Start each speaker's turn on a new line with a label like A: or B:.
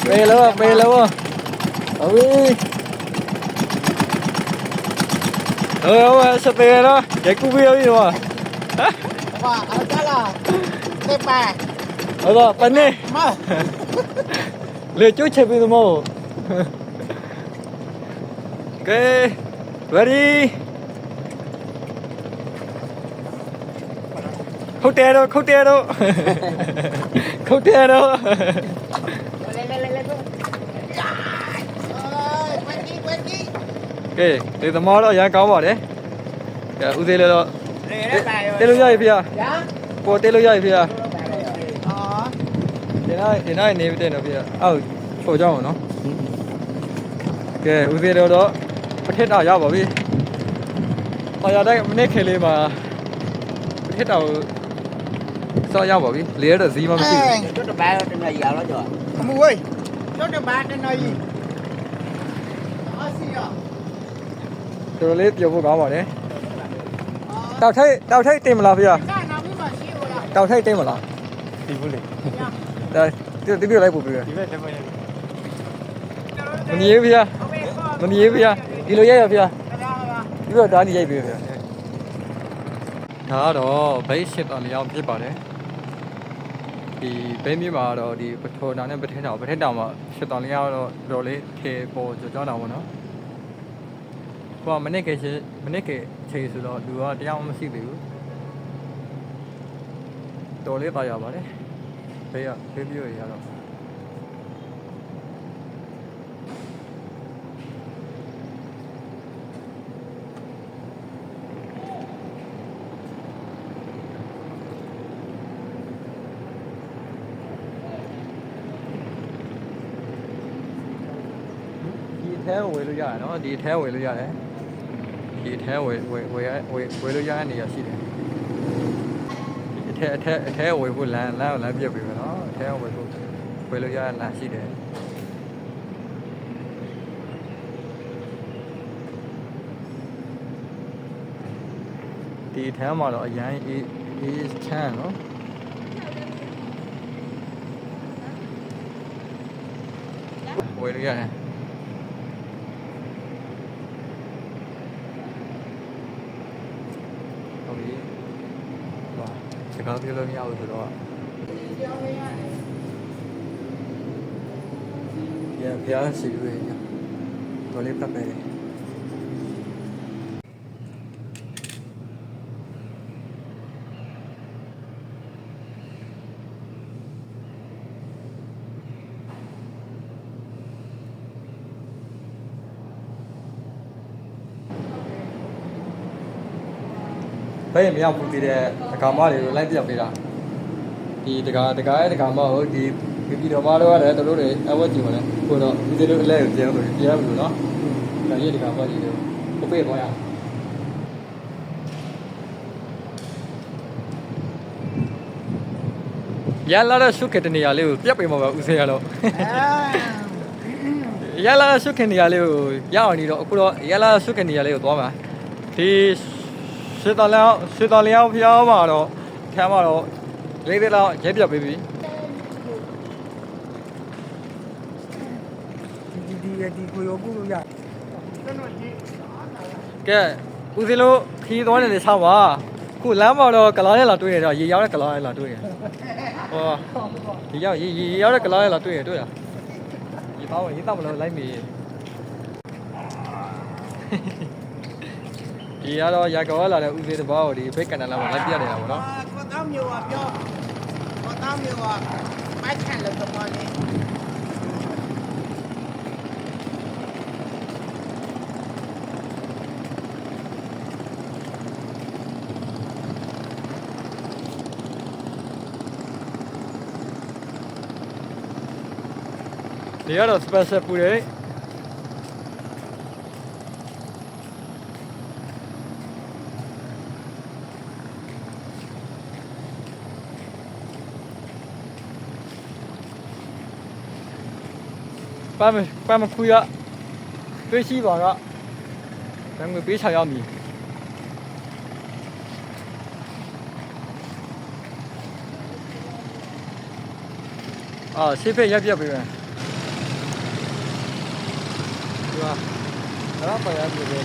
A: về luôn ôi rồi sao về đó chạy cu bia đi mà
B: Wah, ada lah. Tepa.
A: rồi bên đi
B: Mau.
A: lừa chú chạy về mồ ok ready không té đâu không té đâu không té đâu
B: Lên. Ôi, quên đi.
A: ok từ tầm mò đó giờ có bỏ đấy u thế rồi tê lu dây phía
B: Dạ.
A: cô tê lu dây phía
B: Ờ.
A: thế này nè bên đó phía phổ cho nó ok u thế rồi đóประเทศnào vào đi mà giờ đây mình khơi lên màประเทศnào sao nhau bảo đi lấy được gì mà mình chịu
B: Chút được ba trên này vào đó chưa? Không ơi. Chút được ba trên này. Đó gì à?
A: tôi lấy nhiều vô có bảo đấy tao thấy tên mà là phía tao thấy tên mà là
C: đi vô liền
A: đây tiếp tiếp lại bộ phía
C: đi về thôi
A: mình nhớ phía đi lối dây phía đi vào đó đi dây phía đó đó bấy shit on the out ဖြစ်ပါတယ်ဒီဘဲမျိုးမှာတော့ဒီပထောနာနဲ့ပထဲတောင်မှာရှစ်တောင်လေးကတော့တော်လေးထေပေါ်ကြောင်းတာပေါ့နော်ဟိုကမနေ့ကချိန်ဆိုတော့လူကတရားမှမရှိသေးဘူးတော်လေးပါရပါတယ်ဘေးမျိုးတွေကတော့ထဲဝယ်လို့ရတယ်နော်ဒီထဲဝယ်လို့ရတယ်ဒီထဲဝယ်လို့ရတဲ့နေရာရှိတယ်ဒီအထဲဝယ်ဖို့လမ်းပြတ်ပြီပဲနော်အထဲဝယ်လို့ရတဲ့လမ်းရှိတယ်ဒီထဲမှာတော့အရင်အေးချမ်းနော်ဝယ်လို့ရတယ်စကားပြောလို့မရဘူးဆိုတော့ဖျားစီရွေးတော်လေးပတ်ပဲဘယ်မရောက်ဘူးတည်တဲ့ဒကာမတွေကိုလိုက်ပြပေးတာဒီဒကာမဟုတ်ဒီပြည်တော်မတို့ရတယ်တို့တွေအဝတ်ကြည့်မလဲကိုတော့ဒီလိုအလဲကိုပြန်လို့ပြန်လို့နော်ဒါကြီးဒကာမကြီးတွေကိုပေးသွားရရလာတဲ့ရှုခတဲ့နေရာလေးကိုပြတ်ပေးမှာပါဦးစင်ရတော့ရလာတဲ့ရှုခနေရာလေးကိုရအောင်နေတော့အခုတော့ရလာတဲ့ရှုခနေရာလေးကိုသွားမှာဒီရှစ်တော်လျောင်းဖျားမှာတော့ဖျားမှာတော့လေးသေးလောက်ရဲပြတ်ပေးပြီ
B: ဒီကိုရောကူလို့ရ
A: ကဲဦးစီလို့ခီးသွားနေဆောက်ပါခုလမ်းမှာတော့ကလားရဲလာတွေ့ရတော့ရေရောက်တဲ့ကလားရဲလာတွေ့ရဟောဒီရောက်ရေရောက်တဲ့ကလားရဲလာတွေ့ရရေတောက်မလို့လိုက်မိဒီကတော့ရာကောလာတဲ့ဦးစီးတစ်ပါးကိုဒီဘိတ်ကန်တလာမှာလိုက်ပြနေတာပေါ့နော်
B: Có tao nhiều à cho. Có tao nhiều à. Bách hẳn là tụi con đi.
A: ဒီကတော့ special ပူတယ်ပတ်မခွေရတွေးရှိပါကဘယ်ငွေပေးချရမည်ဆေးဖက်ရက်ပြတ်ပေးမယ် ဒီမှာတော့ပါရပြည့်တယ်